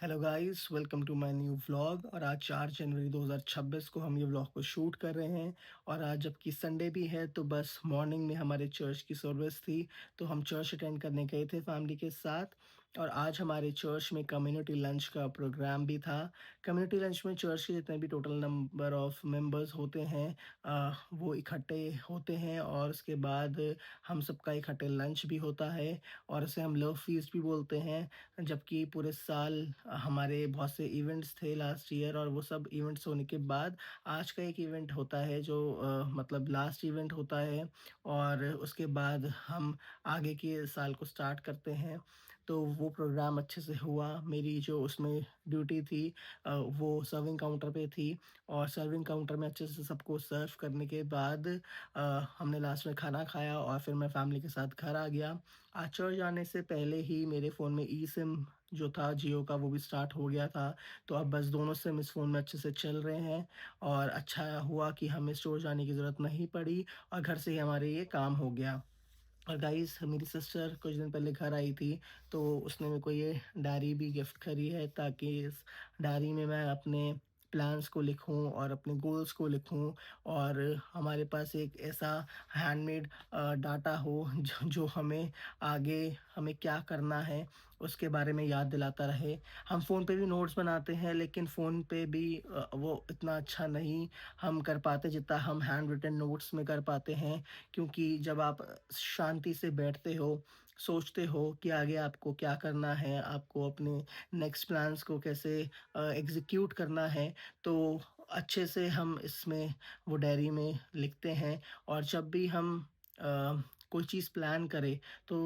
Hello guys, welcome to my new vlog. और आज 4 जनवरी 2026 को हम ये व्लॉग को शूट कर रहे हैं। और आज जबकि संडे भी है तो बस मॉर्निंग में हमारे चर्च की सर्विस थी, तो हम चर्च अटेंड करने गए थे फैमिली के साथ। और आज हमारे चर्च में कम्युनिटी लंच का प्रोग्राम भी था। कम्युनिटी लंच में चर्च के जितने भी टोटल नंबर ऑफ मेंबर्स होते हैं वो इकट्ठे होते हैं, और उसके बाद हम सबका इकट्ठे लंच भी होता है, और उसे हम लव फीस्ट भी बोलते हैं। जबकि पूरे साल हमारे बहुत से इवेंट्स थे लास्ट ईयर, और वो सब इवेंट्स होने के बाद आज का एक इवेंट होता है जो मतलब लास्ट इवेंट होता है। और उसके बाद हम आगे के साल को स्टार्ट करते हैं। तो वो प्रोग्राम अच्छे से हुआ। मेरी जो उसमें ड्यूटी थी वो सर्विंग काउंटर पे थी। और सर्विंग काउंटर में अच्छे से सबको सर्व करने के बाद हमने लास्ट में खाना खाया, और फिर मैं फैमिली के साथ घर आ गया। आज चर्च जाने से पहले ही मेरे फ़ोन में ई सिम जो था जियो का वो भी स्टार्ट हो गया था। तो अब बस दोनों सिम इस फ़ोन में अच्छे से चल रहे हैं, और अच्छा हुआ कि हमें स्टोर जाने की ज़रूरत नहीं पड़ी, और घर से ही हमारे ये काम हो गया। और गाइस, मेरी सिस्टर कुछ दिन पहले घर आई थी, तो उसने मेरे को ये डायरी भी गिफ्ट करी है, ताकि इस डायरी में मैं अपने प्लान्स को लिखूं और अपने गोल्स को लिखूं, और हमारे पास एक ऐसा हैंडमेड डाटा हो जो हमें आगे हमें क्या करना है उसके बारे में याद दिलाता रहे। हम फ़ोन पे भी नोट्स बनाते हैं, लेकिन फ़ोन पे भी वो इतना अच्छा नहीं हम कर पाते जितना हम हैंड रिटन नोट्स में कर पाते हैं। क्योंकि जब आप शांति से बैठते हो, सोचते हो कि आगे आपको क्या करना है, आपको अपने नेक्स्ट प्लान्स को कैसे एग्ज़ीक्यूट करना है, तो अच्छे से हम इसमें वो डायरी में लिखते हैं। और जब भी हम अ, कोई चीज़ प्लान करें, तो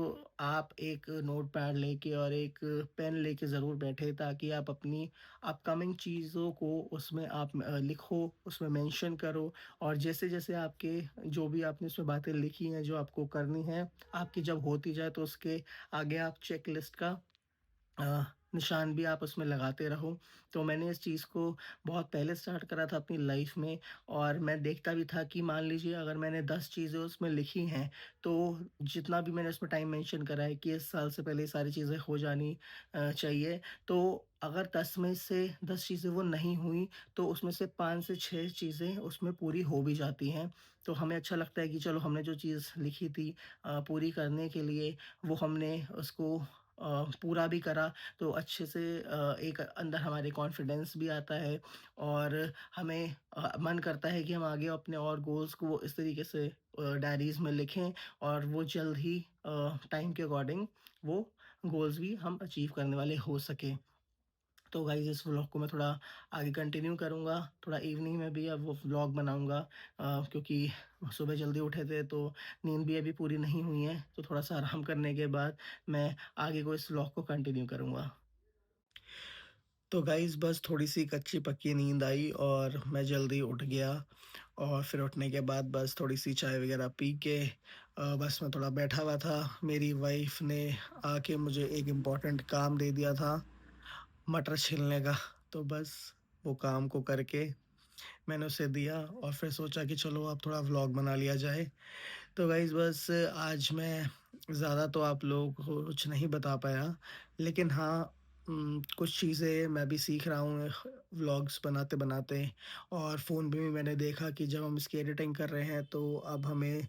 आप एक नोटपैड लेके और एक पेन लेके ज़रूर बैठें, ताकि आप अपनी अपकमिंग चीज़ों को उसमें आप लिखो, उसमें मेंशन करो। और जैसे-जैसे आपके जो भी आपने उसमें बातें लिखी हैं, जो आपको करनी हैं, आपकी जब होती जाए तो उसके आगे आप चेक लिस्ट का निशान भी आप उसमें लगाते रहो। तो मैंने इस चीज़ को बहुत पहले स्टार्ट करा था अपनी लाइफ़ में, और मैं देखता भी था कि मान लीजिए अगर मैंने 10 चीज़ें उसमें लिखी हैं, तो जितना भी मैंने उसमें टाइम मेंशन करा है कि इस साल से पहले ये सारी चीज़ें हो जानी चाहिए। तो अगर 10 में से 10 चीज़ें वो नहीं हुई, तो उसमें से 5 से 6 चीज़ें उसमें पूरी हो भी जाती हैं। तो हमें अच्छा लगता है कि चलो, हमने जो चीज़ लिखी थी पूरी करने के लिए, वो हमने उसको पूरा भी करा। तो अच्छे से एक अंदर हमारे कॉन्फिडेंस भी आता है, और हमें मन करता है कि हम आगे अपने और गोल्स को इस तरीके से डायरीज़ में लिखें, और वो जल्द ही टाइम के अकॉर्डिंग वो गोल्स भी हम अचीव करने वाले हो सकें। तो गाइज़, इस व्लॉग को मैं थोड़ा आगे कंटिन्यू करूँगा, थोड़ा इवनिंग में भी अब वो व्लॉग बनाऊँगा, क्योंकि सुबह जल्दी उठे थे तो नींद भी अभी पूरी नहीं हुई है, तो थोड़ा-सा आराम करने के बाद मैं आगे को इस व्लॉग को कंटिन्यू करूँगा। तो गाइज़, बस थोड़ी-सी कच्ची-पक्की नींद आई और मैं जल्दी उठ गया, और फिर उठने के बाद बस थोड़ी-सी चाय वग़ैरह पी के बस मैं थोड़ा बैठा हुआ था। मेरी वाइफ़ ने आके मुझे एक इम्पोर्टेंट काम दे दिया था, मटर छीलने का। तो बस वो काम को करके मैंने उसे दिया, और फिर सोचा कि चलो अब थोड़ा व्लॉग बना लिया जाए। तो गाइज़, बस आज मैं ज़्यादा तो आप लोगों को कुछ नहीं बता पाया, लेकिन हाँ, कुछ चीज़ें मैं भी सीख रहा हूँ व्लॉग्स बनाते-बनाते। और फ़ोन पे भी मैंने देखा कि जब हम इसकी एडिटिंग कर रहे हैं, तो अब हमें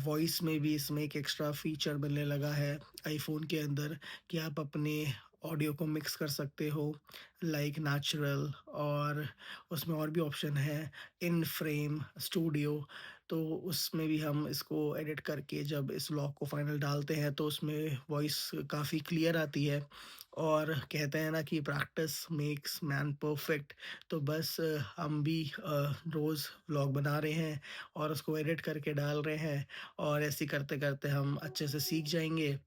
वॉइस में भी इसमें एक एक्स्ट्रा फ़ीचर मिलने लगा है आईफ़ोन के अंदर, कि आप अपने ऑडियो को मिक्स कर सकते हो, लाइक नेचुरल, और उसमें और भी ऑप्शन है, इन फ्रेम, स्टूडियो। तो उसमें भी हम इसको एडिट करके जब इस व्लॉग को फाइनल डालते हैं, तो उसमें वॉइस काफ़ी क्लियर आती है। और कहते हैं ना कि प्रैक्टिस मेक्स मैन परफेक्ट। तो बस हम भी रोज़ व्लॉग बना रहे हैं और उसको एडिट करके डाल रहे हैं, और ऐसे ही करते-करते हम अच्छे से सीख जाएँगे।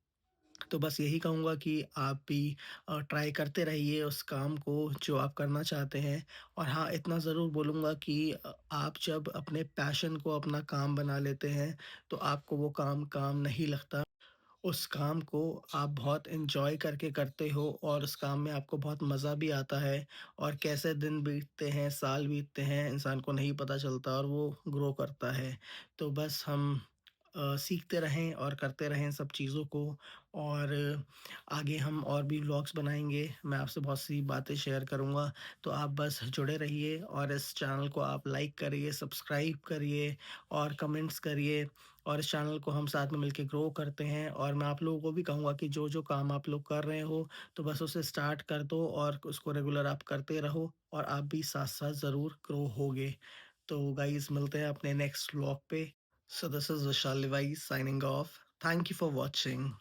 तो बस यही कहूँगा कि आप भी ट्राई करते रहिए उस काम को जो आप करना चाहते हैं। और हाँ, इतना ज़रूर बोलूँगा कि आप जब अपने पैशन को अपना काम बना लेते हैं, तो आपको वो काम काम नहीं लगता। उस काम को आप बहुत एन्जॉय करके करते हो, और उस काम में आपको बहुत मज़ा भी आता है, और कैसे दिन बीतते हैं, साल बीतते हैं, इंसान को नहीं पता चलता, और वो ग्रो करता है। तो बस हम सीखते रहें और करते रहें सब चीज़ों को और आगे हम और भी व्लॉग्स बनाएँगे। मैं आपसे बहुत सी बातें शेयर करूँगा, तो आप बस जुड़े रहिए और इस चैनल को आप लाइक करिए, सब्सक्राइब करिए और कमेंट्स करिए और इस चैनल को हम साथ में मिलके ग्रो करते हैं और मैं आप लोगों को भी कहूँगा कि जो-जो काम आप लोग कर रहे हो, तो बस उसे स्टार्ट कर दो और उसको रेगुलर आप करते रहो और आप भी साथ-साथ ज़रूर ग्रो होगे। तो गाइज़ मिलते हैं अपने नेक्स्ट व्लॉग पे। So this is Vishal Levi signing off. Thank you for watching.